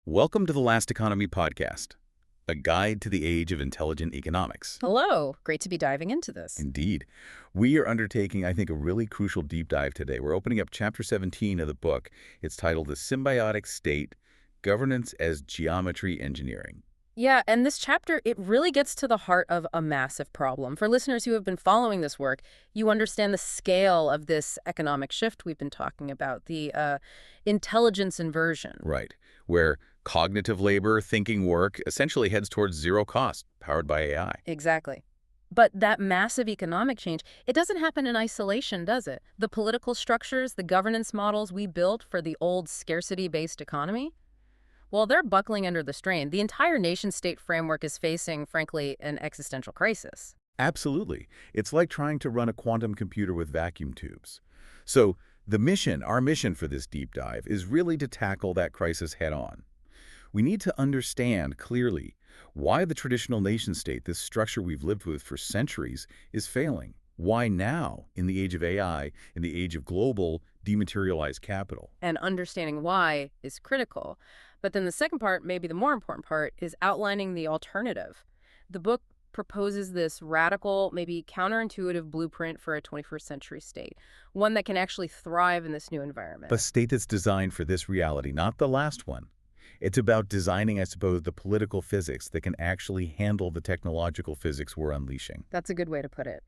Welcome to the Last Economy podcast, a guide to the age of intelligent economics. Hello. Great to be diving into this. Indeed. We are undertaking, I think, a really crucial deep dive today. We're opening up Chapter 17 of the book. It's titled The Symbiotic State, Governance as Geometry Engineering. Yeah, and this chapter, it really gets to the heart of a massive problem. For listeners who have been following this work, you understand the scale of this economic shift we've been talking about, the intelligence inversion. Right, where cognitive labor, thinking work, essentially heads towards zero cost, powered by AI. Exactly. But that massive economic change, it doesn't happen in isolation, does it? The political structures, the governance models we built for the old scarcity-based economy, well, they're buckling under the strain. The entire nation-state framework is facing, frankly, an existential crisis. Absolutely. It's like trying to run a quantum computer with vacuum tubes. So our mission for this deep dive is really to tackle that crisis head on. We need to understand clearly why the traditional nation-state, this structure we've lived with for centuries, is failing. Why now, in the age of AI, in the age of global, dematerialized capital? And understanding why is critical. But then the second part, maybe the more important part, is outlining the alternative. The book proposes this radical, maybe counterintuitive blueprint for a 21st century state, one that can actually thrive in this new environment. A state that's designed for this reality, not the last one. It's about designing, I suppose, the political physics that can actually handle the technological physics we're unleashing. That's a good way to put it.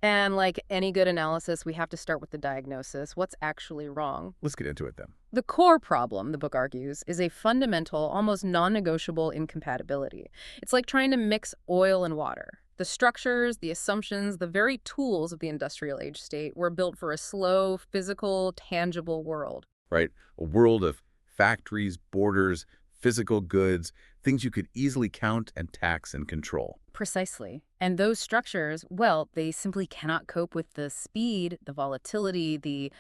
And like any good analysis, we have to start with the diagnosis. What's actually wrong? Let's get into it then. The core problem, the book argues, is a fundamental, almost non-negotiable incompatibility. It's like trying to mix oil and water. The structures, the assumptions, the very tools of the industrial age state were built for a slow, physical, tangible world. Right? A world of factories, borders, physical goods, things you could easily count and tax and control. Precisely. And those structures, well, they simply cannot cope with the speed, the volatility, the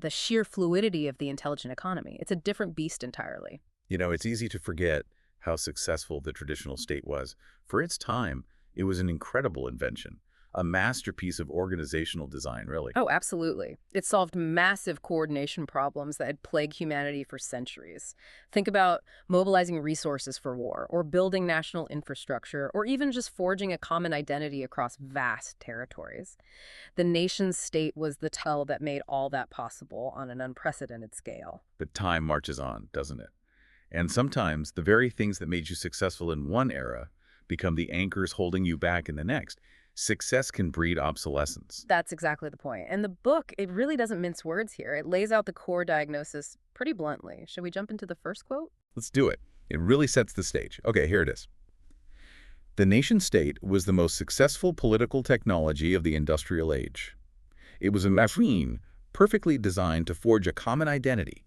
sheer fluidity of the intelligent economy. It's a different beast entirely. You know, it's easy to forget how successful the traditional state was. For its time, it was an incredible invention, a masterpiece of organizational design, really. Oh, absolutely. It solved massive coordination problems that had plagued humanity for centuries. Think about mobilizing resources for war, or building national infrastructure, or even just forging a common identity across vast territories. The nation-state was the tool that made all that possible on an unprecedented scale. But time marches on, doesn't it? And sometimes the very things that made you successful in one era become the anchors holding you back in the next. Success can breed obsolescence. That's exactly the point. And the book, it really doesn't mince words here. It lays out the core diagnosis pretty bluntly. Should we jump into the first quote? Let's do it. It really sets the stage. Okay, here it is. The nation-state was the most successful political technology of the industrial age. It was a machine perfectly designed to forge a common identity,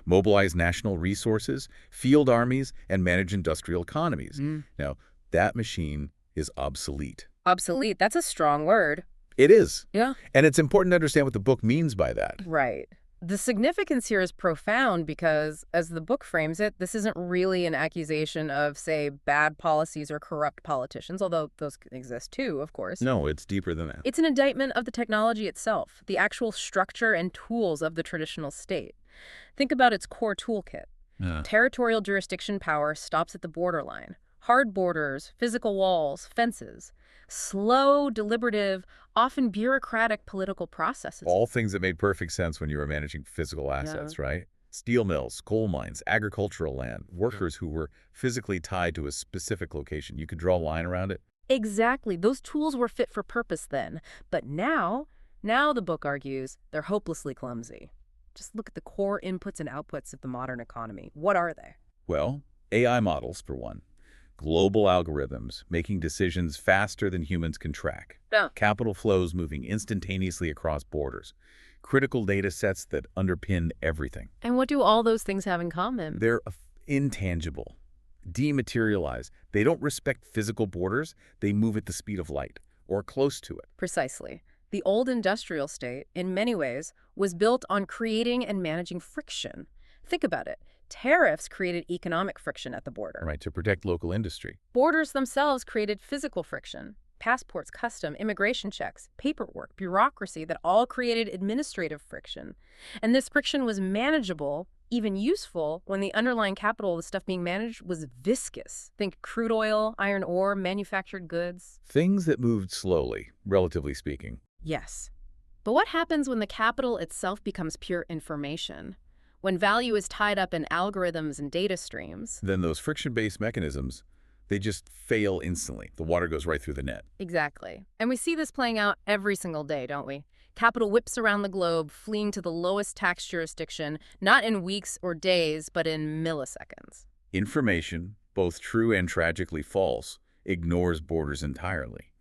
mobilize national resources, field armies, and manage industrial economies. Now, that machine is obsolete. Obsolete, that's a strong word. It is. Yeah. And it's important to understand what the book means by that. Right. The significance here is profound because, as the book frames it, this isn't really an accusation of, say, bad policies or corrupt politicians, although those exist too, of course. No, it's deeper than that. It's an indictment of the technology itself, the actual structure and tools of the traditional state. Think about its core toolkit. Territorial jurisdiction power stops at the borderline. Hard borders, physical walls, fences. Slow, deliberative, often bureaucratic political processes. All things that made perfect sense when you were managing physical assets, right? Steel mills, coal mines, agricultural land, workers who were physically tied to a specific location. You could draw a line around it. Exactly. Those tools were fit for purpose then. But now the book argues, they're hopelessly clumsy. Just look at the core inputs and outputs of the modern economy. What are they? Well, AI models, for one. Global algorithms, making decisions faster than humans can track. Yeah. Capital flows moving instantaneously across borders. Critical data sets that underpin everything. And what do all those things have in common? They're intangible, dematerialized. They don't respect physical borders. They move at the speed of light, or close to it. Precisely. The old industrial state, in many ways, was built on creating and managing friction. Think about it. Tariffs created economic friction at the border. Right, to protect local industry. Borders themselves created physical friction. Passports, custom, immigration checks, paperwork, bureaucracy that all created administrative friction. And this friction was manageable even useful when the underlying capital of the stuff being managed was viscous. Think crude oil, iron ore, manufactured goods. Things that moved slowly, relatively speaking. Yes. But what happens when the capital itself becomes pure information? When value is tied up in algorithms and data streams? Then those friction-based mechanisms, they just fail instantly. The water goes right through the net. Exactly. And we see this playing out every single day, don't we? Capital whips around the globe, fleeing to the lowest tax jurisdiction, not in weeks or days, but in milliseconds. Information, both true and tragically false, ignores borders entirely.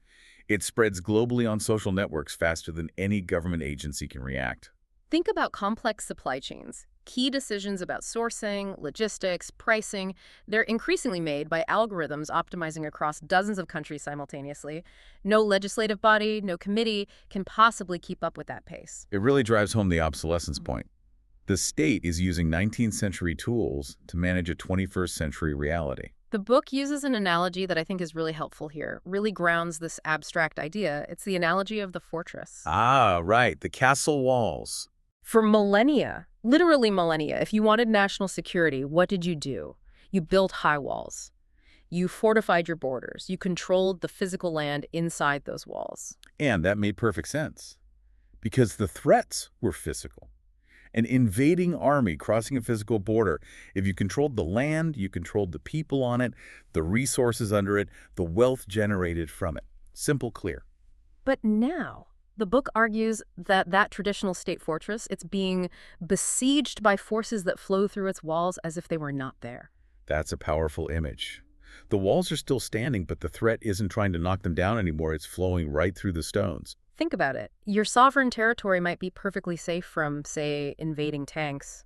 It spreads globally on social networks faster than any government agency can react. Think about complex supply chains. Key decisions about sourcing, logistics, pricing, they're increasingly made by algorithms optimizing across dozens of countries simultaneously. No legislative body, no committee can possibly keep up with that pace. It really drives home the obsolescence point. The state is using 19th century tools to manage a 21st century reality. The book uses an analogy that I think is really helpful here, really grounds this abstract idea. It's the analogy of the fortress. Ah, right, the castle walls. For millennia, literally millennia, if you wanted national security, what did you do? You built high walls. You fortified your borders. You controlled the physical land inside those walls. And that made perfect sense, because the threats were physical. An invading army crossing a physical border, if you controlled the land, you controlled the people on it, the resources under it, the wealth generated from it. Simple, clear. But now, the book argues that that traditional state fortress, it's being besieged by forces that flow through its walls as if they were not there. That's a powerful image. The walls are still standing, but the threat isn't trying to knock them down anymore. It's flowing right through the stones. Think about it. Your sovereign territory might be perfectly safe from, say, invading tanks.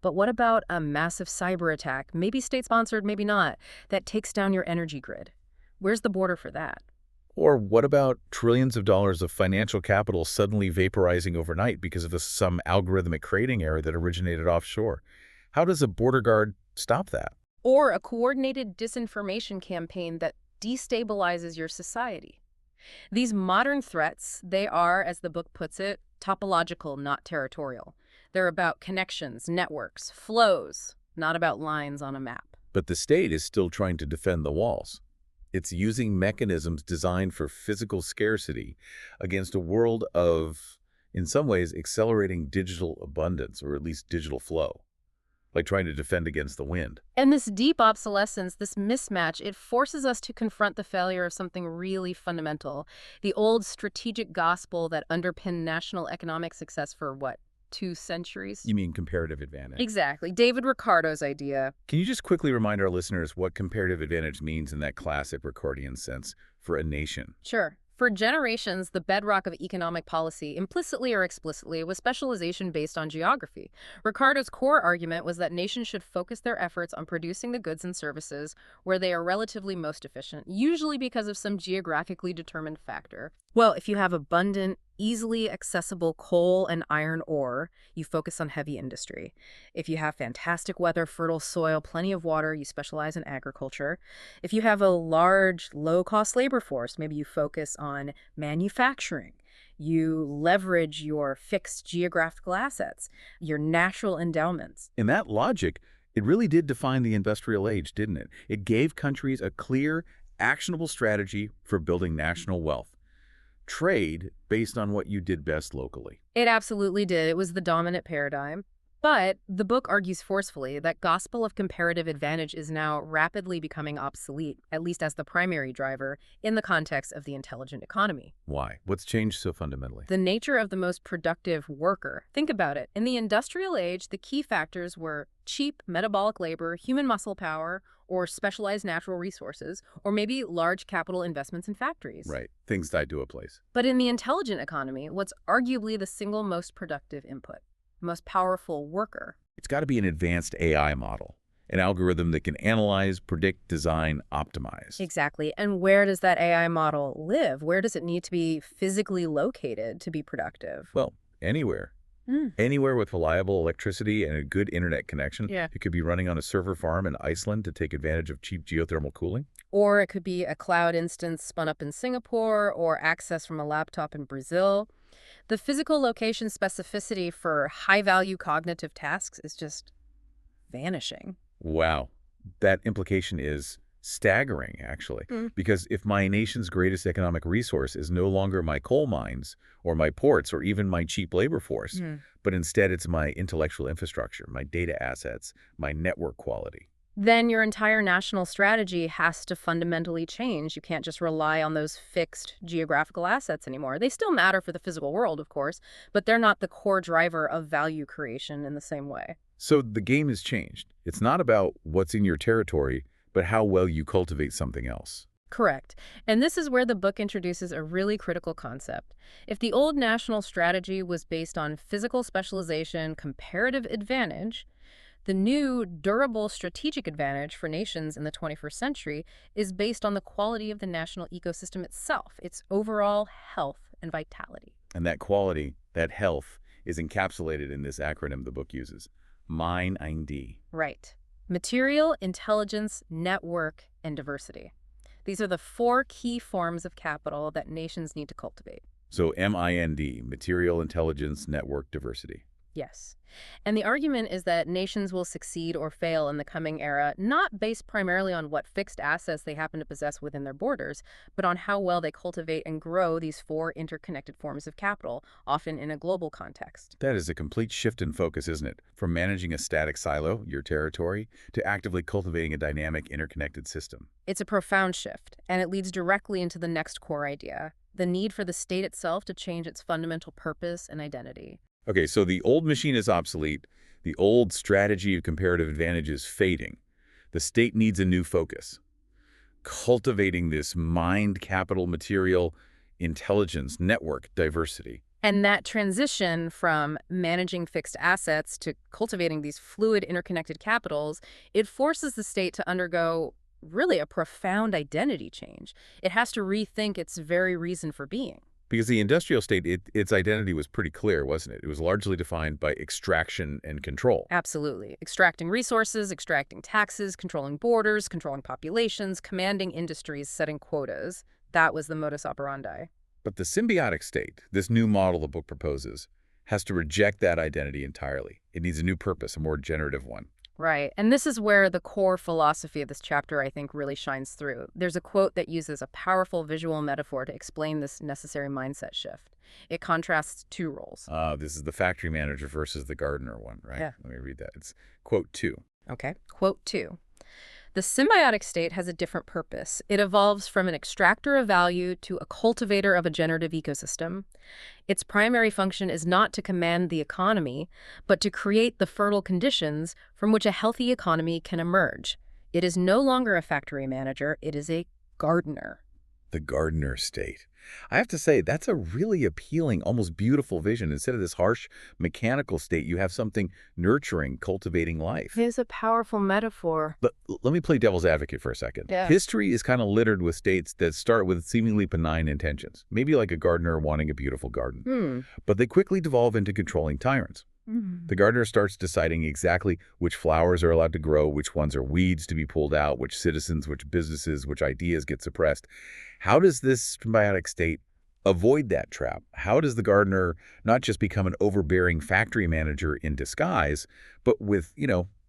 But what about a massive cyber attack, maybe state-sponsored, maybe not, that takes down your energy grid? Where's the border for that? Or what about trillions of dollars of financial capital suddenly vaporizing overnight because of some algorithmic trading error that originated offshore? How does a border guard stop that? Or a coordinated disinformation campaign that destabilizes your society? These modern threats, they are, as the book puts it, topological, not territorial. They're about connections, networks, flows, not about lines on a map. But the state is still trying to defend the walls. It's using mechanisms designed for physical scarcity against a world of, in some ways, accelerating digital abundance, or at least digital flow, like trying to defend against the wind. And this deep obsolescence, this mismatch, it forces us to confront the failure of something really fundamental. The old strategic gospel that underpinned national economic success for, what, 2 centuries? You mean comparative advantage? Exactly. David Ricardo's idea. Can you just quickly remind our listeners what comparative advantage means in that classic Ricardian sense for a nation? Sure. For generations, the bedrock of economic policy, implicitly or explicitly, was specialization based on geography. Ricardo's core argument was that nations should focus their efforts on producing the goods and services where they are relatively most efficient, usually because of some geographically determined factor. Well, if you have abundant, easily accessible coal and iron ore, you focus on heavy industry. If you have fantastic weather, fertile soil, plenty of water, you specialize in agriculture. If you have a large, low-cost labor force, maybe you focus on manufacturing. You leverage your fixed geographical assets, your natural endowments. In that logic, it really did define the industrial age, didn't it? It gave countries a clear, actionable strategy for building national wealth. Trade based on what you did best locally. It absolutely did. It was the dominant paradigm. But the book argues forcefully that gospel of comparative advantage is now rapidly becoming obsolete, at least as the primary driver, in the context of the intelligent economy. Why? What's changed so fundamentally? The nature of the most productive worker. Think about it. In the industrial age, the key factors were cheap metabolic labor, human muscle power, or specialized natural resources, or maybe large capital investments in factories. Right. Things tied to a place. But in the intelligent economy, what's arguably the single most productive input, most powerful worker? It's got to be an advanced AI model, an algorithm that can analyze, predict, design, optimize. Exactly. And where does that AI model live? Where does it need to be physically located to be productive? Well, anywhere. Anywhere with reliable electricity and a good internet connection. Yeah. It could be running on a server farm in Iceland to take advantage of cheap geothermal cooling. Or it could be a cloud instance spun up in Singapore or access from a laptop in Brazil. The physical location specificity for high-value cognitive tasks is just vanishing. Wow. That implication is staggering, actually, Mm. because if my nation's greatest economic resource is no longer my coal mines or my ports or even my cheap labor force, Mm. but instead it's my intellectual infrastructure, my data assets, my network quality. Then your entire national strategy has to fundamentally change. You can't just rely on those fixed geographical assets anymore. They still matter for the physical world, of course, but they're not the core driver of value creation in the same way. So the game has changed. It's not about what's in your territory, but how well you cultivate something else. Correct. And this is where the book introduces a really critical concept. If the old national strategy was based on physical specialization, comparative advantage, the new durable strategic advantage for nations in the 21st century is based on the quality of the national ecosystem itself, its overall health and vitality. And that quality, that health, is encapsulated in this acronym the book uses, MIND. Right. Material, intelligence, network, and diversity. These are the four key forms of capital that nations need to cultivate. So MIND, material, intelligence, network, diversity. Yes. And the argument is that nations will succeed or fail in the coming era, not based primarily on what fixed assets they happen to possess within their borders, but on how well they cultivate and grow these four interconnected forms of capital, often in a global context. That is a complete shift in focus, isn't it? From managing a static silo, your territory, to actively cultivating a dynamic, interconnected system. It's a profound shift, and it leads directly into the next core idea, the need for the state itself to change its fundamental purpose and identity. Okay, so the old machine is obsolete. The old strategy of comparative advantage is fading. The state needs a new focus. Cultivating this mind, capital, material, intelligence, network, diversity. And that transition from managing fixed assets to cultivating these fluid interconnected capitals, it forces the state to undergo really a profound identity change. It has to rethink its very reason for being. Because the industrial state, its identity was pretty clear, wasn't it? It was largely defined by extraction and control. Absolutely. Extracting resources, extracting taxes, controlling borders, controlling populations, commanding industries, setting quotas. That was the modus operandi. But the symbiotic state, this new model the book proposes, has to reject that identity entirely. It needs a new purpose, a more generative one. Right. And this is where the core philosophy of this chapter, I think, really shines through. There's a quote that uses a powerful visual metaphor to explain this necessary mindset shift. It contrasts two roles. This is the factory manager versus the gardener one, right? Yeah. Let me read that. It's quote 2. Okay. Quote 2. The symbiotic state has a different purpose. It evolves from an extractor of value to a cultivator of a generative ecosystem. Its primary function is not to command the economy, but to create the fertile conditions from which a healthy economy can emerge. It is no longer a factory manager, it is a gardener. The gardener state. I have to say, that's a really appealing, almost beautiful vision. Instead of this harsh, mechanical state, you have something nurturing, cultivating life. It is a powerful metaphor. But let me play devil's advocate for a second. Yeah. History is kind of littered with states that start with seemingly benign intentions, maybe like a gardener wanting a beautiful garden. But they quickly devolve into controlling tyrants. The gardener starts deciding exactly which flowers are allowed to grow, which ones are weeds to be pulled out, which citizens, which businesses, which ideas get suppressed. How does this symbiotic state avoid that trap? How does the gardener not just become an overbearing factory manager in disguise, but with,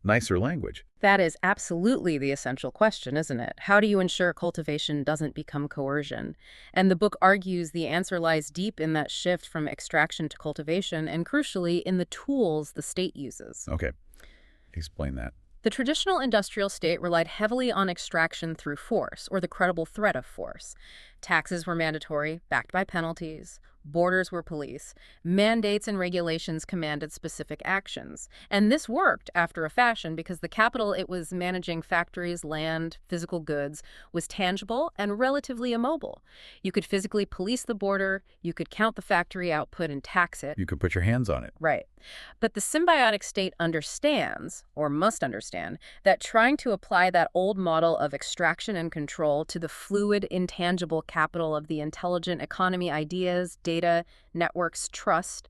nicer language? That is absolutely the essential question, isn't it? How do you ensure cultivation doesn't become coercion? And the book argues the answer lies deep in that shift from extraction to cultivation, and crucially, in the tools the state uses. Okay, explain that. The traditional industrial state relied heavily on extraction through force, or the credible threat of force. Taxes were mandatory, backed by penalties. Borders were police. Mandates and regulations commanded specific actions. And this worked after a fashion because the capital it was managing, factories, land, physical goods, was tangible and relatively immobile. You could physically police the border, you could count the factory output and tax it. You could put your hands on it. Right. But the symbiotic state understands, or must understand, that trying to apply that old model of extraction and control to the fluid, intangible capital of the intelligent economy ideas, data, networks, trust,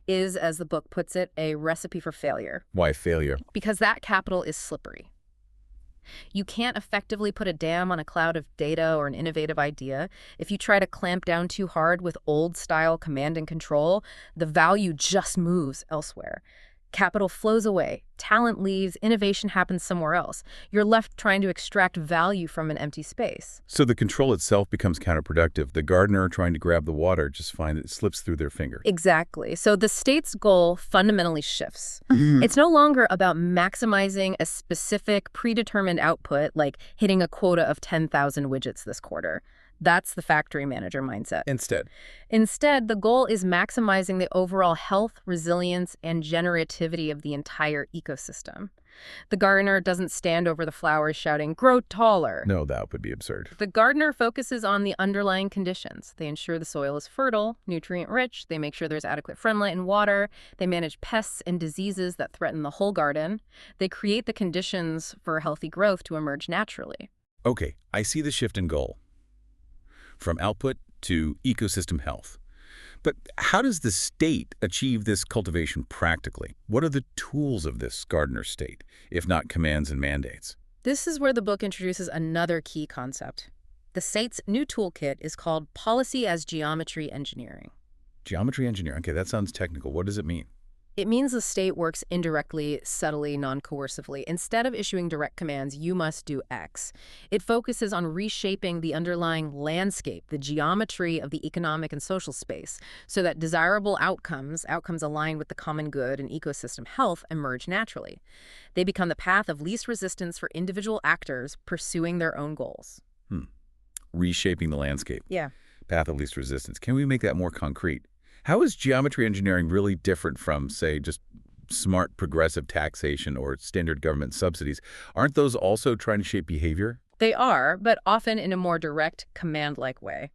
is, as the book puts it, a recipe for failure. Why failure? Because that capital is slippery. You can't effectively put a dam on a cloud of data or an innovative idea. If you try to clamp down too hard with old-style command and control, the value just moves elsewhere. Capital flows away, talent leaves, innovation happens somewhere else. You're left trying to extract value from an empty space. So the control itself becomes counterproductive. The gardener trying to grab the water just finds it slips through their finger. Exactly. So the state's goal fundamentally shifts. It's no longer about maximizing a specific predetermined output, like hitting a quota of 10,000 widgets this quarter. That's the factory manager mindset. Instead, the goal is maximizing the overall health, resilience, and generativity of the entire ecosystem. The gardener doesn't stand over the flowers shouting, "Grow taller." No, that would be absurd. The gardener focuses on the underlying conditions. They ensure the soil is fertile, nutrient-rich. They make sure there's adequate sunlight and water. They manage pests and diseases that threaten the whole garden. They create the conditions for healthy growth to emerge naturally. Okay, I see the shift in goal. From output to ecosystem health. But how does the state achieve this cultivation practically? What are the tools of this gardener state, if not commands and mandates? This is where the book introduces another key concept. The state's new toolkit is called Policy as Geometry Engineering. Geometry engineering. Okay, that sounds technical. What does it mean? It means the state works indirectly, subtly, non-coercively. Instead of issuing direct commands, you must do X. It focuses on reshaping the underlying landscape, the geometry of the economic and social space, so that desirable outcomes aligned with the common good and ecosystem health, emerge naturally. They become the path of least resistance for individual actors pursuing their own goals. Reshaping the landscape. Yeah. Path of least resistance. Can we make that more concrete? How is geometry engineering really different from, say, just smart progressive taxation or standard government subsidies? Aren't those also trying to shape behavior? They are, but often in a more direct, command-like way.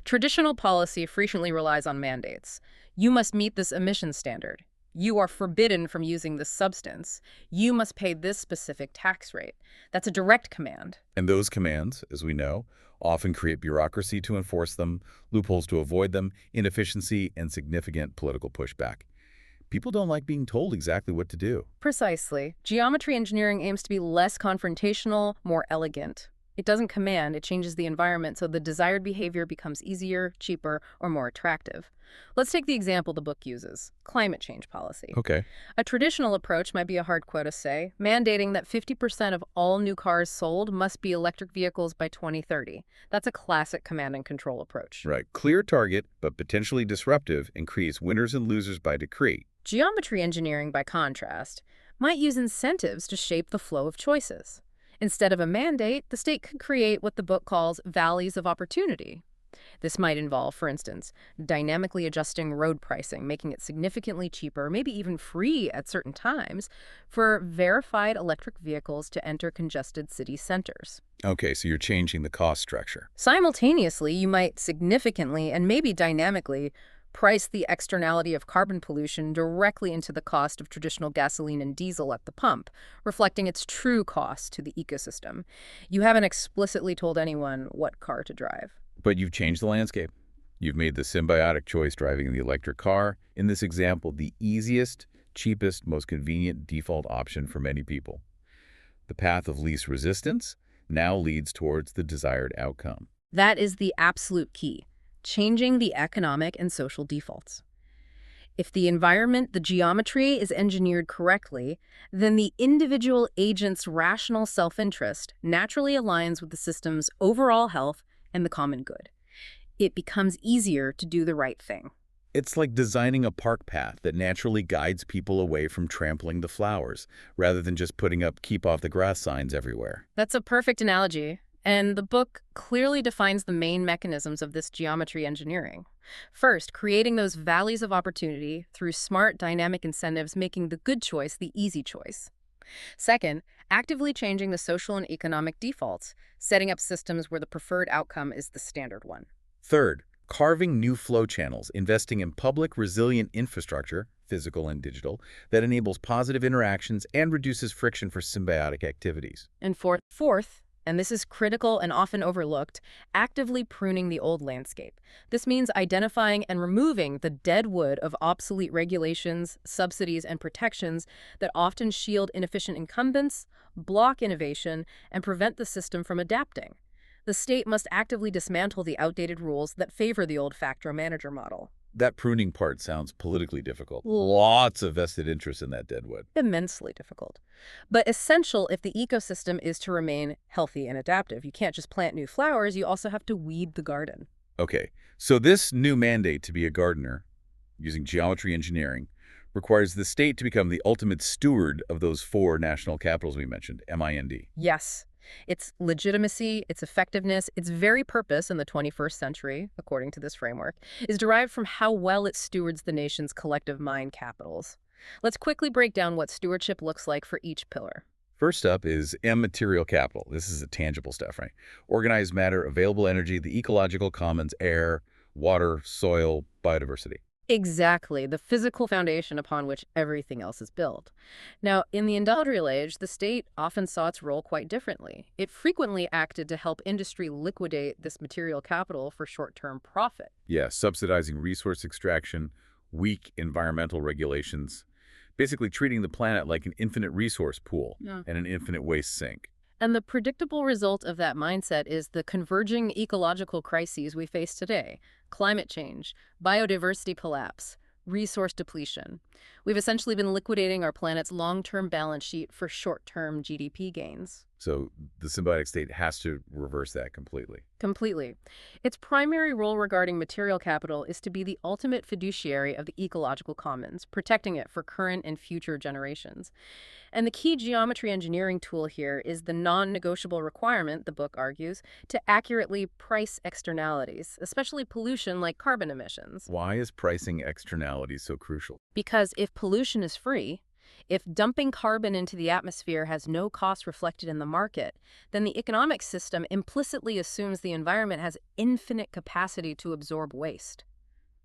Traditional policy frequently relies on mandates. You must meet this emission standard. You are forbidden from using this substance. You must pay this specific tax rate. That's a direct command. And those commands, as we know, often create bureaucracy to enforce them, loopholes to avoid them, inefficiency, and significant political pushback. People don't like being told exactly what to do. Precisely. Geometry engineering aims to be less confrontational, more elegant. It doesn't command, it changes the environment so the desired behavior becomes easier, cheaper, or more attractive. Let's take the example the book uses, climate change policy. Okay. A traditional approach might be a hard quota, say, mandating that 50% of all new cars sold must be electric vehicles by 2030. That's a classic command and control approach. Right. Clear target, but potentially disruptive, and creates winners and losers by decree. Geometry engineering, by contrast, might use incentives to shape the flow of choices. Instead of a mandate, the state could create what the book calls valleys of opportunity. This might involve, for instance, dynamically adjusting road pricing, making it significantly cheaper, maybe even free at certain times, for verified electric vehicles to enter congested city centers. Okay, so you're changing the cost structure. Simultaneously, you might significantly and maybe dynamically price the externality of carbon pollution directly into the cost of traditional gasoline and diesel at the pump, reflecting its true cost to the ecosystem. You haven't explicitly told anyone what car to drive. But you've changed the landscape. You've made the symbiotic choice driving the electric car, in this example, the easiest, cheapest, most convenient default option for many people. The path of least resistance now leads towards the desired outcome. That is the absolute key, changing the economic and social defaults. If the environment, the geometry, is engineered correctly, then the individual agent's rational self-interest naturally aligns with the system's overall health and the common good. It becomes easier to do the right thing. It's like designing a park path that naturally guides people away from trampling the flowers, rather than just putting up keep off the grass signs everywhere. That's a perfect analogy, and the book clearly defines the main mechanisms of this geometry engineering. First, creating those valleys of opportunity through smart, dynamic incentives, making the good choice the easy choice. Second, actively changing the social and economic defaults, setting up systems where the preferred outcome is the standard one. Third, carving new flow channels, investing in public, resilient infrastructure, physical and digital, that enables positive interactions and reduces friction for symbiotic activities. And fourth, and this is critical and often overlooked, actively pruning the old landscape. This means identifying and removing the dead wood of obsolete regulations, subsidies, and protections that often shield inefficient incumbents, block innovation, and prevent the system from adapting. The state must actively dismantle the outdated rules that favor the old factor manager model. That pruning part sounds politically difficult. Lots of vested interest in that deadwood. Immensely difficult. But essential if the ecosystem is to remain healthy and adaptive. You can't just plant new flowers, you also have to weed the garden. Okay, so this new mandate to be a gardener, using geometry engineering, requires the state to become the ultimate steward of those four national capitals we mentioned, MIND. Yes, its legitimacy, its effectiveness, its very purpose in the 21st century, according to this framework, is derived from how well it stewards the nation's collective mind capitals. Let's quickly break down what stewardship looks like for each pillar. First up is immaterial capital. This is the tangible stuff, right? Organized matter, available energy, the ecological commons, air, water, soil, biodiversity. Exactly, the physical foundation upon which everything else is built. Now, in the industrial age, the state often saw its role quite differently. It frequently acted to help industry liquidate this material capital for short-term profit. Yeah, subsidizing resource extraction, weak environmental regulations, basically treating the planet like an infinite resource pool Yeah. and an infinite waste sink. And the predictable result of that mindset is the converging ecological crises we face today: climate change, biodiversity collapse, resource depletion. We've essentially been liquidating our planet's long-term balance sheet for short-term GDP gains. So the symbiotic state has to reverse that completely. Completely. Its primary role regarding material capital is to be the ultimate fiduciary of the ecological commons, protecting it for current and future generations. And the key geometry engineering tool here is the non-negotiable requirement, the book argues, to accurately price externalities, especially pollution like carbon emissions. Why is pricing externalities so crucial? Because if pollution is free, if dumping carbon into the atmosphere has no cost reflected in the market, then the economic system implicitly assumes the environment has infinite capacity to absorb waste,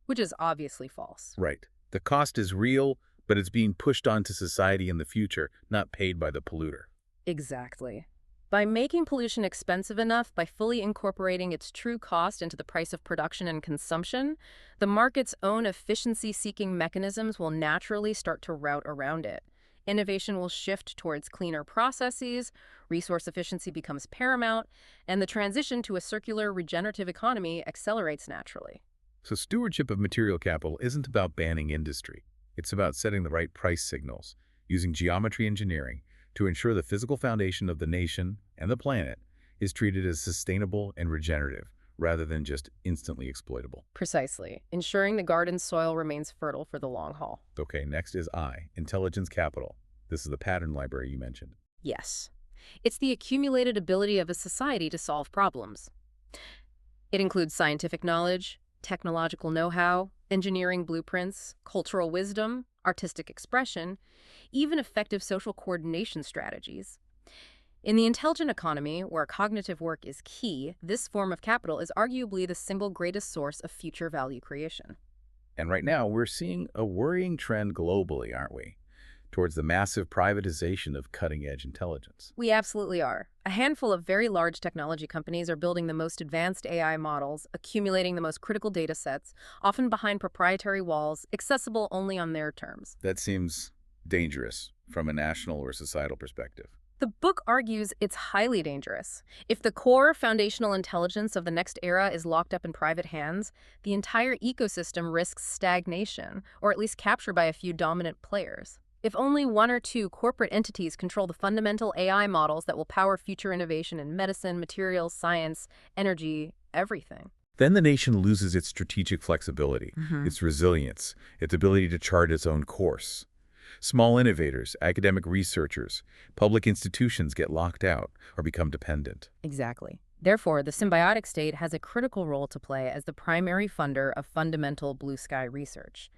which is obviously false. Right. The cost is real, but it's being pushed onto society in the future, not paid by the polluter. Exactly. By making pollution expensive enough, by fully incorporating its true cost into the price of production and consumption, the market's own efficiency-seeking mechanisms will naturally start to route around it. Innovation will shift towards cleaner processes, resource efficiency becomes paramount, and the transition to a circular, regenerative economy accelerates naturally. So stewardship of material capital isn't about banning industry. It's about setting the right price signals, using geometry engineering to ensure the physical foundation of the nation and the planet is treated as sustainable and regenerative, rather than just instantly exploitable. Precisely, ensuring the garden's soil remains fertile for the long haul. Okay, next is I, intelligence capital. This is the pattern library you mentioned. Yes. It's the accumulated ability of a society to solve problems. It includes scientific knowledge, technological know-how, engineering blueprints, cultural wisdom, artistic expression, even effective social coordination strategies. In the intelligent economy, where cognitive work is key, this form of capital is arguably the single greatest source of future value creation. And right now, we're seeing a worrying trend globally, aren't we? Towards the massive privatization of cutting-edge intelligence. We absolutely are. A handful of very large technology companies are building the most advanced AI models, accumulating the most critical data sets, often behind proprietary walls, accessible only on their terms. That seems dangerous from a national or societal perspective. The book argues it's highly dangerous. If the core foundational intelligence of the next era is locked up in private hands, the entire ecosystem risks stagnation, or at least capture by a few dominant players. If only one or two corporate entities control the fundamental AI models that will power future innovation in medicine, materials, science, energy, everything. Then the nation loses its strategic flexibility, its resilience, its ability to chart its own course. Small innovators, academic researchers, public institutions get locked out or become dependent. Exactly. Therefore, the symbiotic state has a critical role to play as the primary funder of fundamental blue sky research.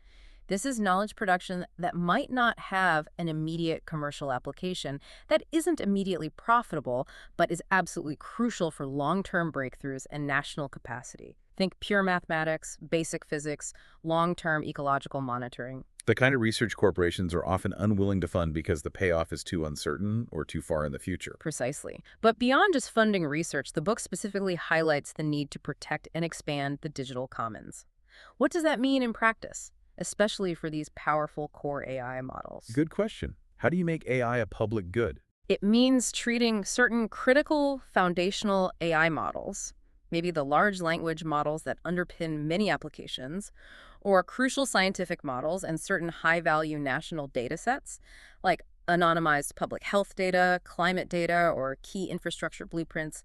This is knowledge production that might not have an immediate commercial application, that isn't immediately profitable, but is absolutely crucial for long-term breakthroughs and national capacity. Think pure mathematics, basic physics, long-term ecological monitoring. The kind of research corporations are often unwilling to fund because the payoff is too uncertain or too far in the future. Precisely. But beyond just funding research, the book specifically highlights the need to protect and expand the digital commons. What does that mean in practice, especially for these powerful core AI models? Good question. How do you make AI a public good? It means treating certain critical foundational AI models, maybe the large language models that underpin many applications, or crucial scientific models and certain high-value national data sets, like anonymized public health data, climate data, or key infrastructure blueprints,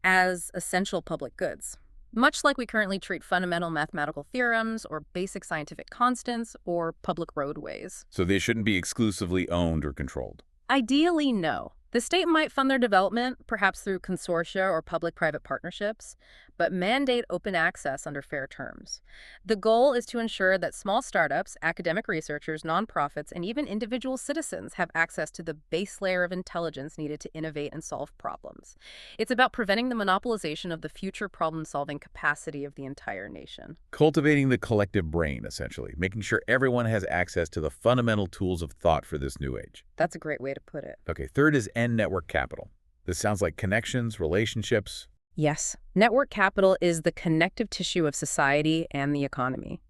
as essential public goods. Much like we currently treat fundamental mathematical theorems or basic scientific constants or public roadways. So they shouldn't be exclusively owned or controlled. Ideally, no. The state might fund their development, perhaps through consortia or public-private partnerships, but mandate open access under fair terms. The goal is to ensure that small startups, academic researchers, nonprofits, and even individual citizens have access to the base layer of intelligence needed to innovate and solve problems. It's about preventing the monopolization of the future problem-solving capacity of the entire nation. Cultivating the collective brain, essentially, making sure everyone has access to the fundamental tools of thought for this new age. That's a great way to put it. Okay, third is end network capital. This sounds like connections, relationships. Yes, network capital is the connective tissue of society and the economy.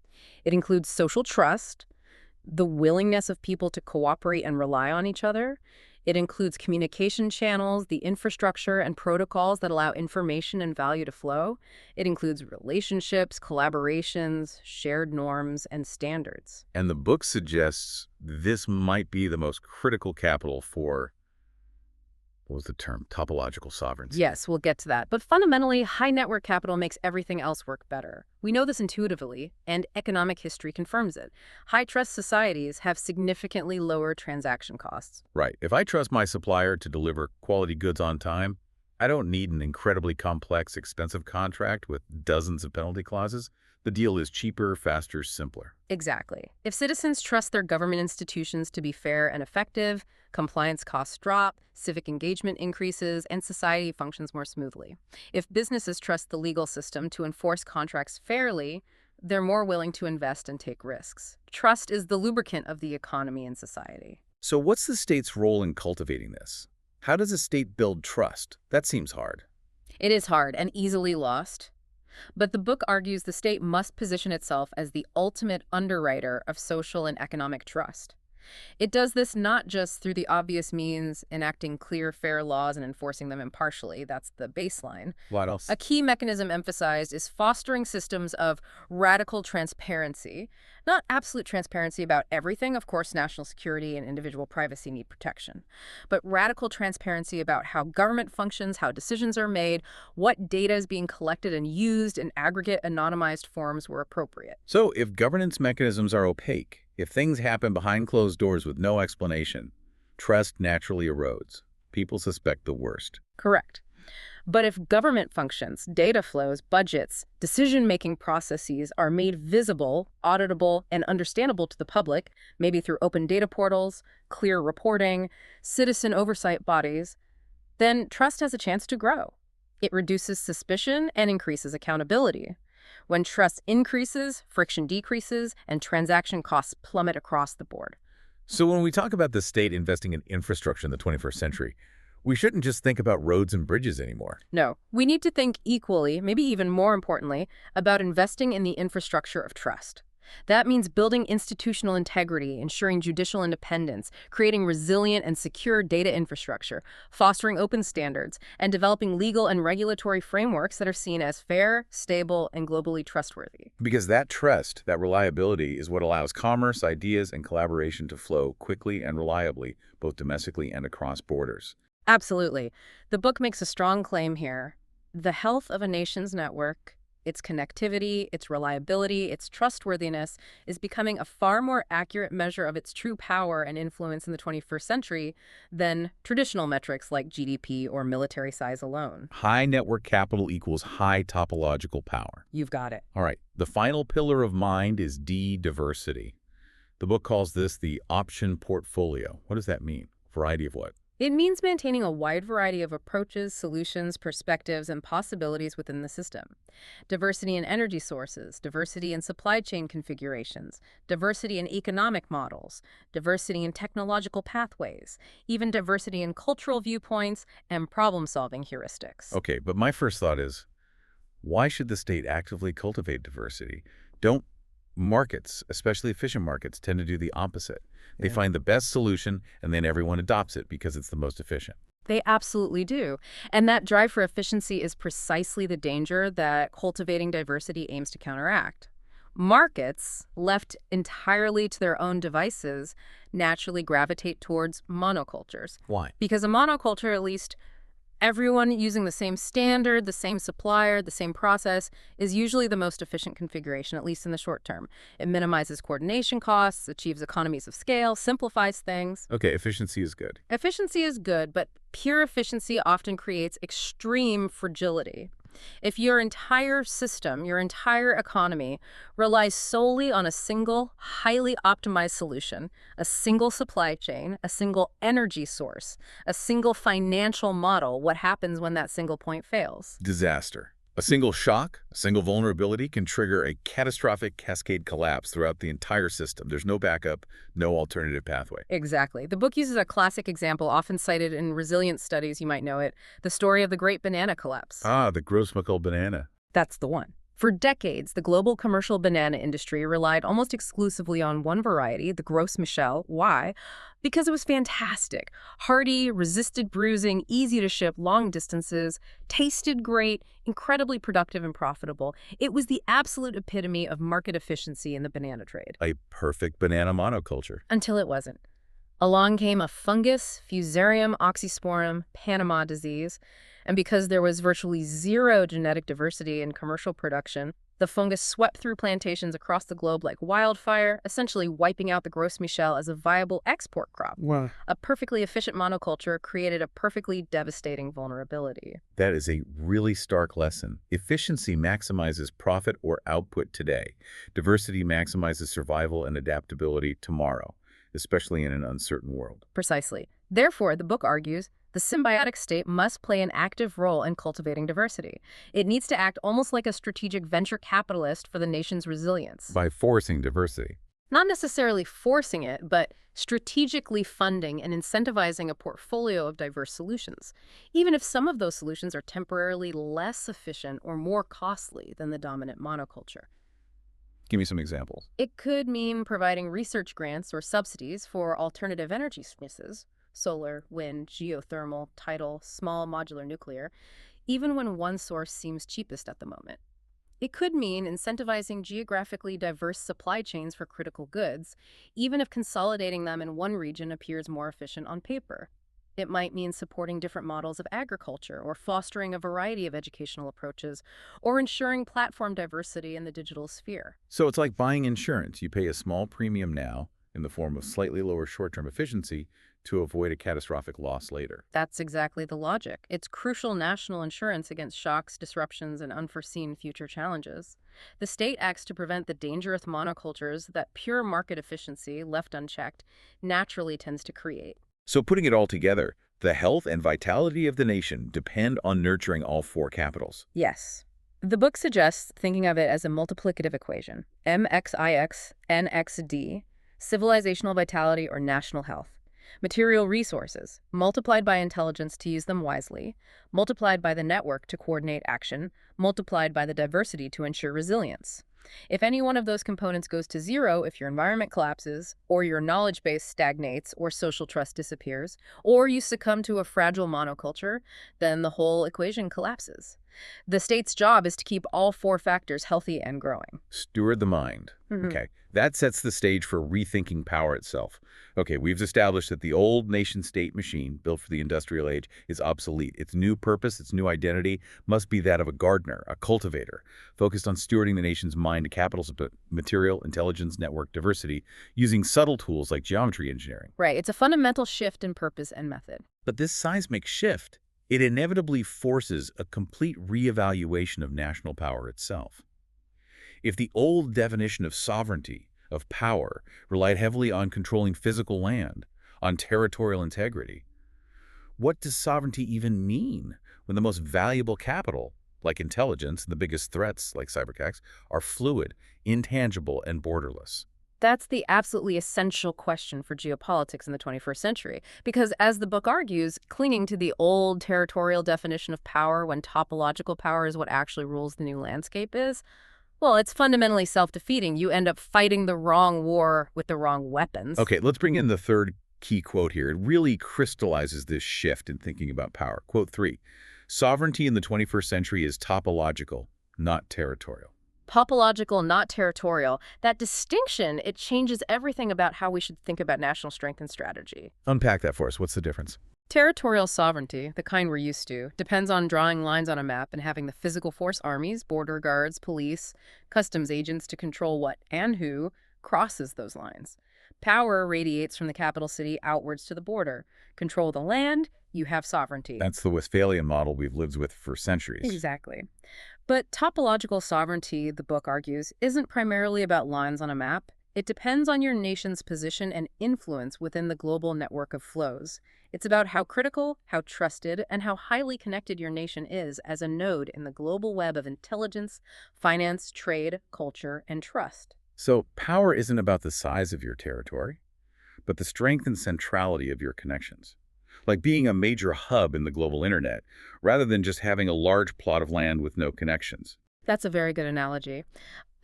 It includes social trust, the willingness of people to cooperate and rely on each other. It includes communication channels, the infrastructure and protocols that allow information and value to flow. It includes relationships, collaborations, shared norms, and standards. And the book suggests this might be the most critical capital for, what was the term? Topological sovereignty. Yes, we'll get to that. But fundamentally, high network capital makes everything else work better. We know this intuitively, and economic history confirms it. High-trust societies have significantly lower transaction costs. Right. If I trust my supplier to deliver quality goods on time, I don't need an incredibly complex, expensive contract with dozens of penalty clauses. The deal is cheaper, faster, simpler. Exactly. If citizens trust their government institutions to be fair and effective, compliance costs drop, civic engagement increases, and society functions more smoothly. If businesses trust the legal system to enforce contracts fairly, they're more willing to invest and take risks. Trust is the lubricant of the economy and society. So what's the state's role in cultivating this? How does a state build trust? That seems hard. It is hard and easily lost. But the book argues the state must position itself as the ultimate underwriter of social and economic trust. It does this not just through the obvious means, enacting clear, fair laws and enforcing them impartially. That's the baseline. What else? A key mechanism emphasized is fostering systems of radical transparency. Not absolute transparency about everything. Of course, national security and individual privacy need protection. But radical transparency about how government functions, how decisions are made, what data is being collected and used in aggregate anonymized forms where appropriate. So if governance mechanisms are opaque, if things happen behind closed doors with no explanation, trust naturally erodes. People suspect the worst. Correct. But if government functions, data flows, budgets, decision-making processes are made visible, auditable, and understandable to the public, maybe through open data portals, clear reporting, citizen oversight bodies, then trust has a chance to grow. It reduces suspicion and increases accountability. When trust increases, friction decreases, and transaction costs plummet across the board. So when we talk about the state investing in infrastructure in the 21st century, we shouldn't just think about roads and bridges anymore. No, we need to think equally, maybe even more importantly, about investing in the infrastructure of trust. That means building institutional integrity, ensuring judicial independence, creating resilient and secure data infrastructure, fostering open standards, and developing legal and regulatory frameworks that are seen as fair, stable, and globally trustworthy. Because that trust, that reliability, is what allows commerce, ideas, and collaboration to flow quickly and reliably, both domestically and across borders. Absolutely. The book makes a strong claim here. The health of a nation's network, its connectivity, its reliability, its trustworthiness is becoming a far more accurate measure of its true power and influence in the 21st century than traditional metrics like GDP or military size alone. High network capital equals high topological power. You've got it. All right, the final pillar of mind is diversity. The book calls this the option portfolio. What does that mean? Variety of what? It means maintaining a wide variety of approaches, solutions, perspectives, and possibilities within the system. Diversity in energy sources, diversity in supply chain configurations, diversity in economic models, diversity in technological pathways, even diversity in cultural viewpoints and problem-solving heuristics. Okay, but my first thought is, why should the state actively cultivate diversity? Don't markets, especially efficient markets, tend to do the opposite? They find the best solution, and then everyone adopts it because it's the most efficient. They absolutely do. And that drive for efficiency is precisely the danger that cultivating diversity aims to counteract. Markets, left entirely to their own devices, naturally gravitate towards monocultures. Why? Because a monoculture, at least everyone using the same standard, the same supplier, the same process, is usually the most efficient configuration, at least in the short term. It minimizes coordination costs, achieves economies of scale, simplifies things. Okay, efficiency is good. Efficiency is good, but pure efficiency often creates extreme fragility. If your entire system, your entire economy, relies solely on a single, highly optimized solution, a single supply chain, a single energy source, a single financial model, what happens when that single point fails? Disaster. A single shock, a single vulnerability can trigger a catastrophic cascade collapse throughout the entire system. There's no backup, no alternative pathway. Exactly. The book uses a classic example, often cited in resilience studies, you might know it, the story of the Great Banana Collapse. Ah, the Grossmuckle banana. That's the one. For decades, the global commercial banana industry relied almost exclusively on one variety, the Gros Michel. Why? Because it was fantastic. Hardy, resisted bruising, easy to ship long distances, tasted great, incredibly productive and profitable. It was the absolute epitome of market efficiency in the banana trade. A perfect banana monoculture. Until it wasn't. Along came a fungus, Fusarium oxysporum, Panama disease, and because there was virtually zero genetic diversity in commercial production, the fungus swept through plantations across the globe like wildfire, essentially wiping out the Gros Michel as a viable export crop. Wow. A perfectly efficient monoculture created a perfectly devastating vulnerability. That is a really stark lesson. Efficiency maximizes profit or output today. Diversity maximizes survival and adaptability tomorrow, especially in an uncertain world. Precisely. Therefore, the book argues, the symbiotic state must play an active role in cultivating diversity. It needs to act almost like a strategic venture capitalist for the nation's resilience. By forcing diversity. Not necessarily forcing it, but strategically funding and incentivizing a portfolio of diverse solutions, even if some of those solutions are temporarily less efficient or more costly than the dominant monoculture. Give me some examples. It could mean providing research grants or subsidies for alternative energy sources, solar, wind, geothermal, tidal, small modular nuclear, even when one source seems cheapest at the moment. It could mean incentivizing geographically diverse supply chains for critical goods, even if consolidating them in one region appears more efficient on paper. It might mean supporting different models of agriculture or fostering a variety of educational approaches or ensuring platform diversity in the digital sphere. So it's like buying insurance. You pay a small premium now in the form of slightly lower short-term efficiency to avoid a catastrophic loss later. That's exactly the logic. It's crucial national insurance against shocks, disruptions, and unforeseen future challenges. The state acts to prevent the dangerous monocultures that pure market efficiency, left unchecked, naturally tends to create. So putting it all together, the health and vitality of the nation depend on nurturing all four capitals. Yes. The book suggests thinking of it as a multiplicative equation, MXIX, NXD, civilizational vitality or national health. Material resources, multiplied by intelligence to use them wisely, multiplied by the network to coordinate action, multiplied by the diversity to ensure resilience. If any one of those components goes to zero, if your environment collapses, or your knowledge base stagnates, or social trust disappears, or you succumb to a fragile monoculture, then the whole equation collapses. The state's job is to keep all four factors healthy and growing. Steward the mind. Okay, that sets the stage for rethinking power itself. Okay, we've established that the old nation-state machine, built for the industrial age, is obsolete. Its new purpose, its new identity, must be that of a gardener, a cultivator, focused on stewarding the nation's mind to capitals of material, intelligence, network, diversity, using subtle tools like geometry engineering. Right, it's a fundamental shift in purpose and method. But this seismic shift, it inevitably forces a complete reevaluation of national power itself. If the old definition of sovereignty, of power, relied heavily on controlling physical land, on territorial integrity, what does sovereignty even mean when the most valuable capital, like intelligence, and the biggest threats, like cyberattacks, are fluid, intangible, and borderless? That's the absolutely essential question for geopolitics in the 21st century, because as the book argues, clinging to the old territorial definition of power when topological power is what actually rules the new landscape is, well, it's fundamentally self-defeating. You end up fighting the wrong war with the wrong weapons. Okay, let's bring in the third key quote here. It really crystallizes this shift in thinking about power. Quote 3, sovereignty in the 21st century is topological, not territorial. Topological, not territorial. That distinction, it changes everything about how we should think about national strength and strategy. Unpack that for us. What's the difference? Territorial sovereignty, the kind we're used to, depends on drawing lines on a map and having the physical force armies, border guards, police, customs agents to control what and who crosses those lines. Power radiates from the capital city outwards to the border. Control the land, you have sovereignty. That's the Westphalian model we've lived with for centuries. Exactly. But topological sovereignty, the book argues, isn't primarily about lines on a map. It depends on your nation's position and influence within the global network of flows. It's about how critical, how trusted, and how highly connected your nation is as a node in the global web of intelligence, finance, trade, culture, and trust. So power isn't about the size of your territory, but the strength and centrality of your connections. Like being a major hub in the global internet, rather than just having a large plot of land with no connections. That's a very good analogy.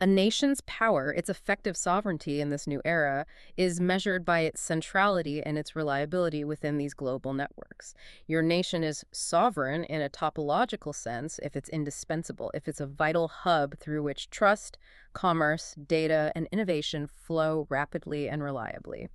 A nation's power, its effective sovereignty in this new era, is measured by its centrality and its reliability within these global networks. Your nation is sovereign in a topological sense if it's indispensable, if it's a vital hub through which trust, commerce, data, and innovation flow rapidly and reliably.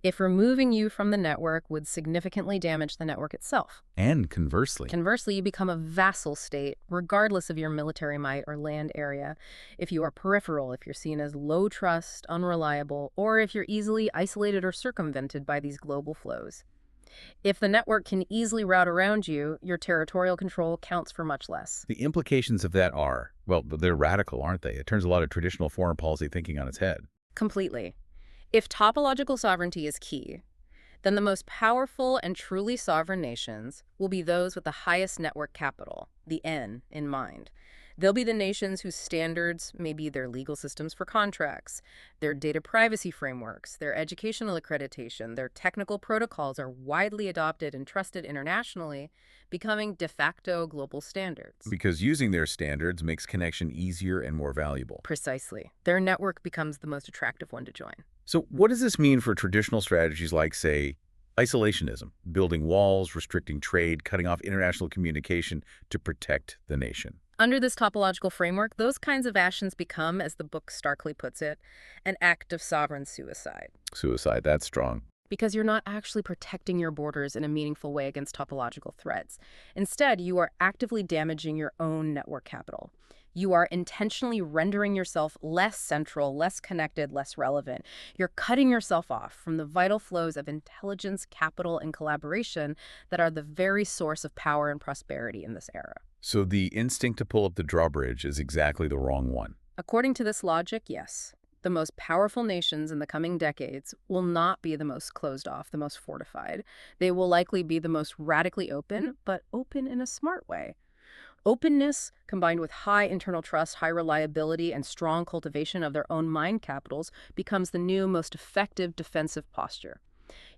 If removing you from the network would significantly damage the network itself. And conversely. Conversely, you become a vassal state, regardless of your military might or land area. If you are peripheral, if you're seen as low trust, unreliable, or if you're easily isolated or circumvented by these global flows. If the network can easily route around you, your territorial control counts for much less. The implications of that are, well, they're radical, aren't they? It turns a lot of traditional foreign policy thinking on its head. Completely. If topological sovereignty is key, then the most powerful and truly sovereign nations will be those with the highest network capital, the N, in mind. They'll be the nations whose standards may be their legal systems for contracts, their data privacy frameworks, their educational accreditation, their technical protocols are widely adopted and trusted internationally, becoming de facto global standards. Because using their standards makes connection easier and more valuable. Precisely. Their network becomes the most attractive one to join. So what does this mean for traditional strategies like, say, isolationism, building walls, restricting trade, cutting off international communication to protect the nation? Under this topological framework, those kinds of actions become, as the book starkly puts it, an act of sovereign suicide. Suicide, that's strong. Because you're not actually protecting your borders in a meaningful way against topological threats. Instead, you are actively damaging your own network capital. You are intentionally rendering yourself less central, less connected, less relevant. You're cutting yourself off from the vital flows of intelligence, capital, and collaboration that are the very source of power and prosperity in this era. So the instinct to pull up the drawbridge is exactly the wrong one. According to this logic, yes. The most powerful nations in the coming decades will not be the most closed off, the most fortified. They will likely be the most radically open, but open in a smart way. Openness, combined with high internal trust, high reliability, and strong cultivation of their own mind capitals, becomes the new, most effective defensive posture.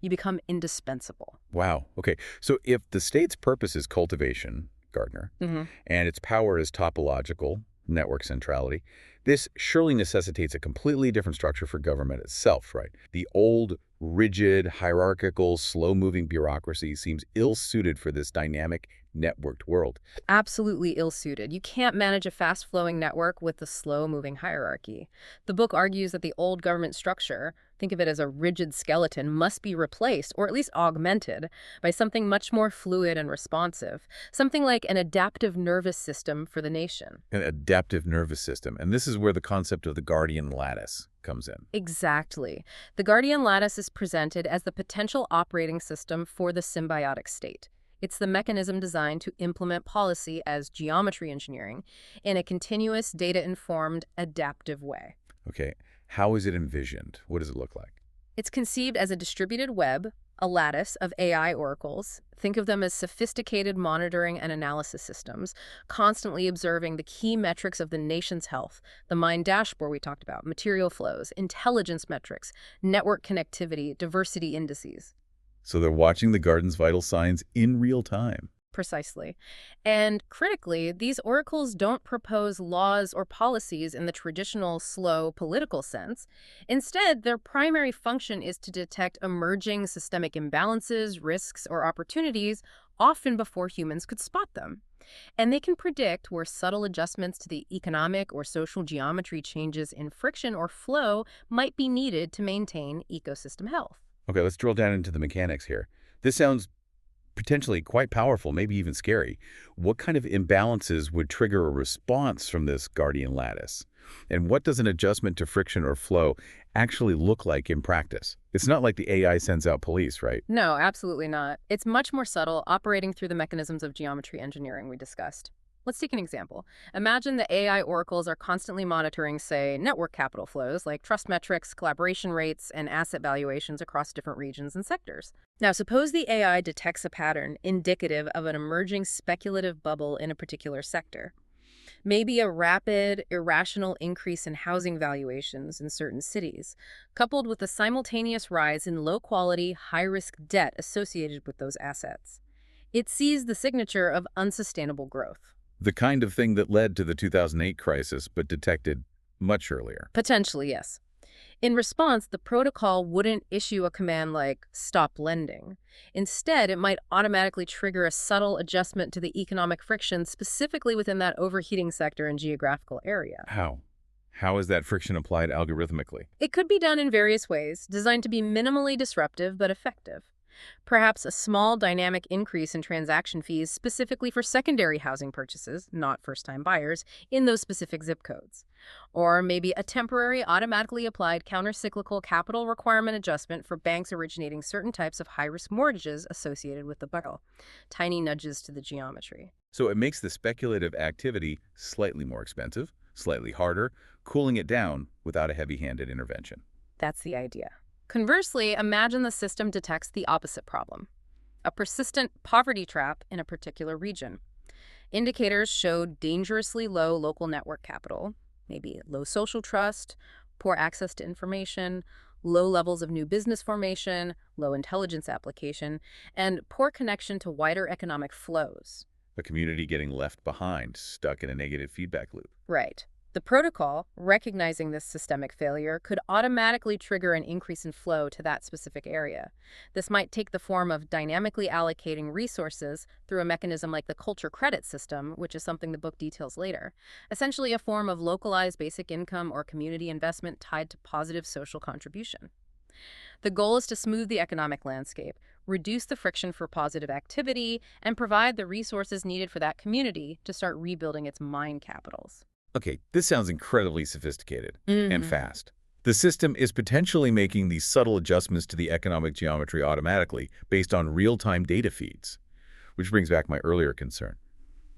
You become indispensable. Wow. Okay. So if the state's purpose is cultivation, Gardner, and its power is topological, network centrality, this surely necessitates a completely different structure for government itself, right? The old, rigid, hierarchical, slow-moving bureaucracy seems ill-suited for this dynamic, networked world. Absolutely ill-suited. You can't manage a fast-flowing network with the slow-moving hierarchy. The book argues that the old government structure, think of it as a rigid skeleton, must be replaced, or at least augmented, by something much more fluid and responsive, something like an adaptive nervous system for the nation. An adaptive nervous system. And this is where the concept of the guardian lattice comes in. Exactly. The guardian lattice is presented as the potential operating system for the symbiotic state. It's the mechanism designed to implement policy as geometry engineering in a continuous, data-informed, adaptive way. Okay, how is it envisioned? What does it look like? It's conceived as a distributed web, a lattice of AI oracles. Think of them as sophisticated monitoring and analysis systems, constantly observing the key metrics of the nation's health, the mind dashboard we talked about, material flows, intelligence metrics, network connectivity, diversity indices. So they're watching the garden's vital signs in real time. Precisely. And critically, these oracles don't propose laws or policies in the traditional slow political sense. Instead, their primary function is to detect emerging systemic imbalances, risks, or opportunities, often before humans could spot them. And they can predict where subtle adjustments to the economic or social geometry changes in friction or flow might be needed to maintain ecosystem health. Okay, let's drill down into the mechanics here. This sounds potentially quite powerful, maybe even scary. What kind of imbalances would trigger a response from this guardian lattice? And what does an adjustment to friction or flow actually look like in practice? It's not like the AI sends out police, right? No, absolutely not. It's much more subtle, operating through the mechanisms of geometry engineering we discussed. Let's take an example. Imagine the AI oracles are constantly monitoring, say, network capital flows like trust metrics, collaboration rates, and asset valuations across different regions and sectors. Now, suppose the AI detects a pattern indicative of an emerging speculative bubble in a particular sector. Maybe a rapid, irrational increase in housing valuations in certain cities, coupled with a simultaneous rise in low-quality, high-risk debt associated with those assets. It sees the signature of unsustainable growth. The kind of thing that led to the 2008 crisis, but detected much earlier. Potentially, yes. In response, the protocol wouldn't issue a command like stop lending. Instead, it might automatically trigger a subtle adjustment to the economic friction specifically within that overheating sector and geographical area. How? How is that friction applied algorithmically? It could be done in various ways, designed to be minimally disruptive but effective. Perhaps a small dynamic increase in transaction fees specifically for secondary housing purchases, not first-time buyers, in those specific zip codes. Or maybe a temporary automatically applied countercyclical capital requirement adjustment for banks originating certain types of high-risk mortgages associated with the bubble. Tiny nudges to the geometry. So it makes the speculative activity slightly more expensive, slightly harder, cooling it down without a heavy-handed intervention. That's the idea. Conversely, imagine the system detects the opposite problem, a persistent poverty trap in a particular region. Indicators showed dangerously low local network capital, maybe low social trust, poor access to information, low levels of new business formation, low intelligence application, and poor connection to wider economic flows. A community getting left behind, stuck in a negative feedback loop. Right. The protocol, recognizing this systemic failure, could automatically trigger an increase in flow to that specific area. This might take the form of dynamically allocating resources through a mechanism like the culture credit system, which is something the book details later. Essentially a form of localized basic income or community investment tied to positive social contribution. The goal is to smooth the economic landscape, reduce the friction for positive activity, and provide the resources needed for that community to start rebuilding its mind capitals. Okay, this sounds incredibly sophisticated and fast. The system is potentially making these subtle adjustments to the economic geometry automatically based on real-time data feeds. Which brings back my earlier concern.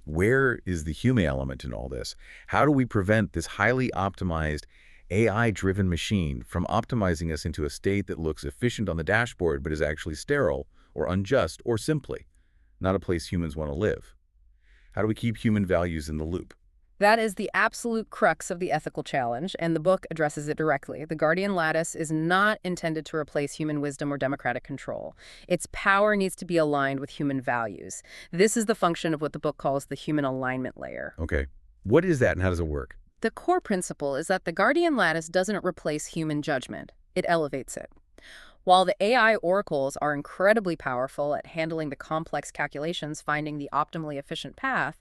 Where is the human element in all this? How do we prevent this highly optimized, AI-driven machine from optimizing us into a state that looks efficient on the dashboard but is actually sterile or unjust or simply not a place humans want to live? How do we keep human values in the loop? That is the absolute crux of the ethical challenge, and the book addresses it directly. The Guardian Lattice is not intended to replace human wisdom or democratic control. Its power needs to be aligned with human values. This is the function of what the book calls the human alignment layer. Okay, what is that and how does it work? The core principle is that the Guardian Lattice doesn't replace human judgment. It elevates it. While the AI oracles are incredibly powerful at handling the complex calculations, finding the optimally efficient path,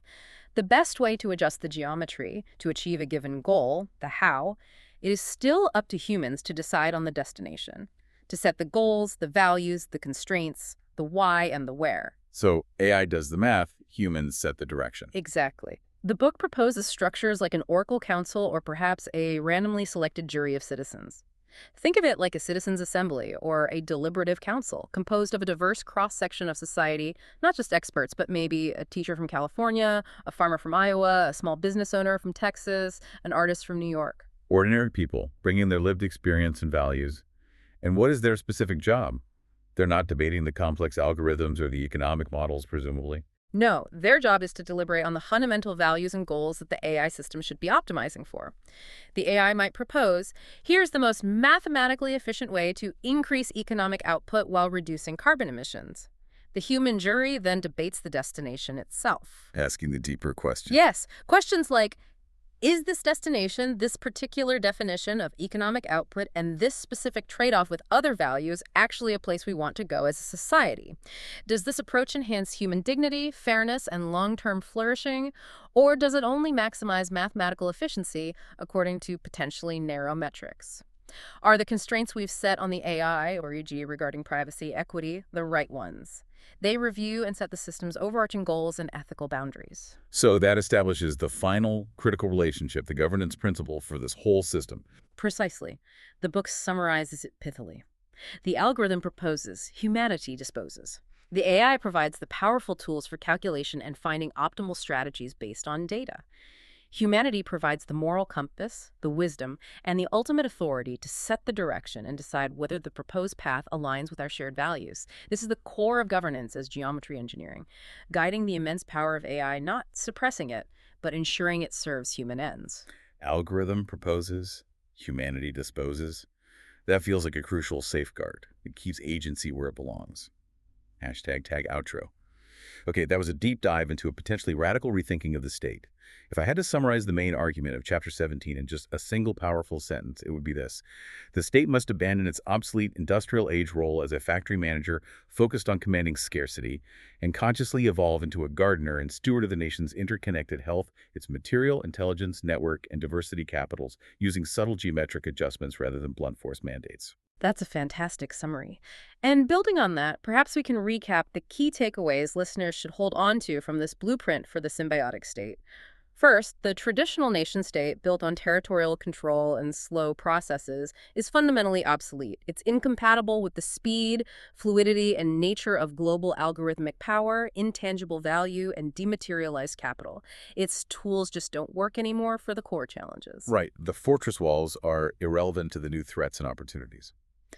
the best way to adjust the geometry to achieve a given goal, the how, it is still up to humans to decide on the destination, to set the goals, the values, the constraints, the why, and the where. So AI does the math, humans set the direction. Exactly. The book proposes structures like an oracle council or perhaps a randomly selected jury of citizens. Think of it like a citizens' assembly or a deliberative council composed of a diverse cross-section of society, not just experts, but maybe a teacher from California, a farmer from Iowa, a small business owner from Texas, an artist from New York. Ordinary people bringing their lived experience and values. And what is their specific job? They're not debating the complex algorithms or the economic models, presumably. No, their job is to deliberate on the fundamental values and goals that the AI system should be optimizing for. The AI might propose, here's the most mathematically efficient way to increase economic output while reducing carbon emissions. The human jury then debates the destination itself. Asking the deeper question. Yes, questions like, is this destination, this particular definition of economic output, and this specific trade-off with other values actually a place we want to go as a society? Does this approach enhance human dignity, fairness, and long-term flourishing, or does it only maximize mathematical efficiency according to potentially narrow metrics? Are the constraints we've set on the AI, or e.g. regarding privacy, equity, the right ones? They review and set the system's overarching goals and ethical boundaries. So that establishes the final critical relationship, the governance principle for this whole system. Precisely. The book summarizes it pithily. The algorithm proposes, humanity disposes. The AI provides the powerful tools for calculation and finding optimal strategies based on data. Humanity provides the moral compass, the wisdom, and the ultimate authority to set the direction and decide whether the proposed path aligns with our shared values. This is the core of governance as geometry engineering, guiding the immense power of AI, not suppressing it, but ensuring it serves human ends. Algorithm proposes, humanity disposes. That feels like a crucial safeguard. It keeps agency where it belongs. Hashtag tag outro. Okay, that was a deep dive into a potentially radical rethinking of the state. If I had to summarize the main argument of Chapter 17 in just a single powerful sentence, it would be this. The state must abandon its obsolete industrial age role as a factory manager focused on commanding scarcity and consciously evolve into a gardener and steward of the nation's interconnected health, its material, intelligence, network, and diversity capitals, using subtle geometric adjustments rather than blunt force mandates. That's a fantastic summary. And building on that, perhaps we can recap the key takeaways listeners should hold on to from this blueprint for the symbiotic state. First, the traditional nation-state, built on territorial control and slow processes, is fundamentally obsolete. It's incompatible with the speed, fluidity, and nature of global algorithmic power, intangible value, and dematerialized capital. Its tools just don't work anymore for the core challenges. Right. The fortress walls are irrelevant to the new threats and opportunities.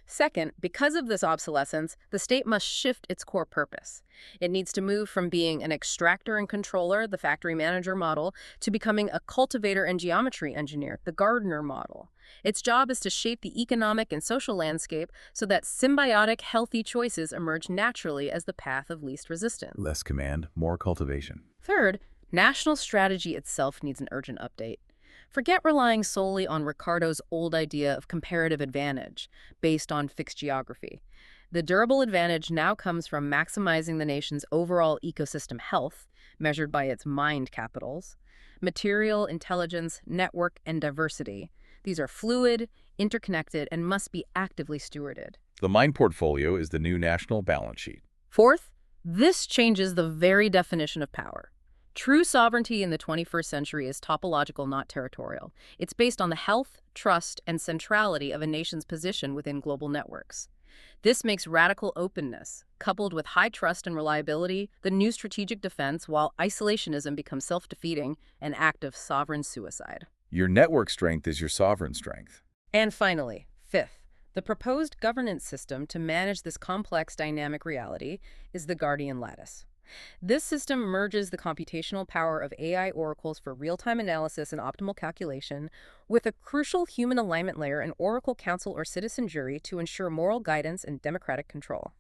Second, because of this obsolescence, the state must shift its core purpose. It needs to move from being an extractor and controller, the factory manager model, to becoming a cultivator and geometry engineer, the gardener model. Its job is to shape the economic and social landscape so that symbiotic, healthy choices emerge naturally as the path of least resistance. Less command, more cultivation. Third, national strategy itself needs an urgent update. Forget relying solely on Ricardo's old idea of comparative advantage based on fixed geography. The durable advantage now comes from maximizing the nation's overall ecosystem health, measured by its mind capitals, material, intelligence, network, and diversity. These are fluid, interconnected, and must be actively stewarded. The mind portfolio is the new national balance sheet. Fourth, this changes the very definition of power. True sovereignty in the 21st century is topological, not territorial. It's based on the health, trust, and centrality of a nation's position within global networks. This makes radical openness, coupled with high trust and reliability, the new strategic defense, while isolationism becomes self-defeating, an act of sovereign suicide. Your network strength is your sovereign strength. And finally, fifth, the proposed governance system to manage this complex dynamic reality is the Guardian Lattice. This system merges the computational power of AI oracles for real-time analysis and optimal calculation with a crucial human alignment layer, an oracle council or citizen jury, to ensure moral guidance and democratic control.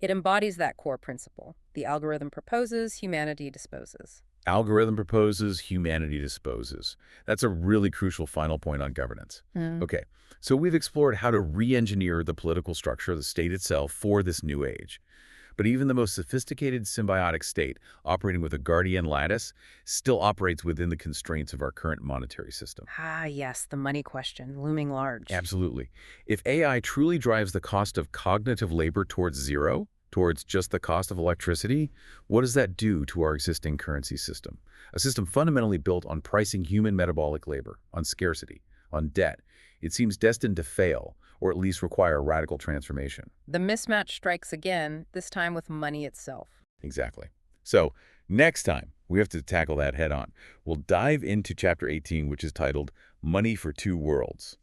It embodies that core principle. The algorithm proposes, humanity disposes. Algorithm proposes, humanity disposes. That's a really crucial final point on governance. Okay, so we've explored how to re-engineer the political structure of the state itself for this new age. But even the most sophisticated symbiotic state, operating with a Guardian Lattice, still operates within the constraints of our current monetary system. Ah, yes, the money question, looming large. Absolutely. If AI truly drives the cost of cognitive labor towards zero, towards just the cost of electricity, what does that do to our existing currency system? A system fundamentally built on pricing human metabolic labor, on scarcity, on debt. It seems destined to fail, or at least require a radical transformation. The mismatch strikes again, this time with money itself. Exactly. So, next time, we have to tackle that head on. We'll dive into Chapter 18, which is titled Money for Two Worlds.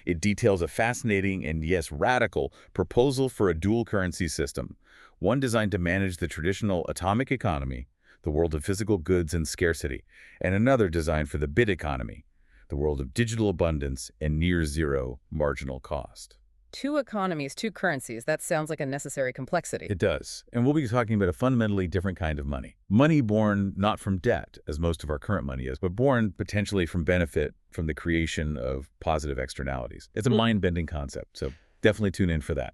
It details a fascinating and, yes, radical proposal for a dual currency system, one designed to manage the traditional atomic economy, the world of physical goods and scarcity, and another designed for the bit economy, the world of digital abundance and near-zero marginal cost. Two economies, two currencies. That sounds like a necessary complexity. It does. And we'll be talking about a fundamentally different kind of money. Money born not from debt, as most of our current money is, but born potentially from benefit from the creation of positive externalities. It's a mind-bending concept, so definitely tune in for that.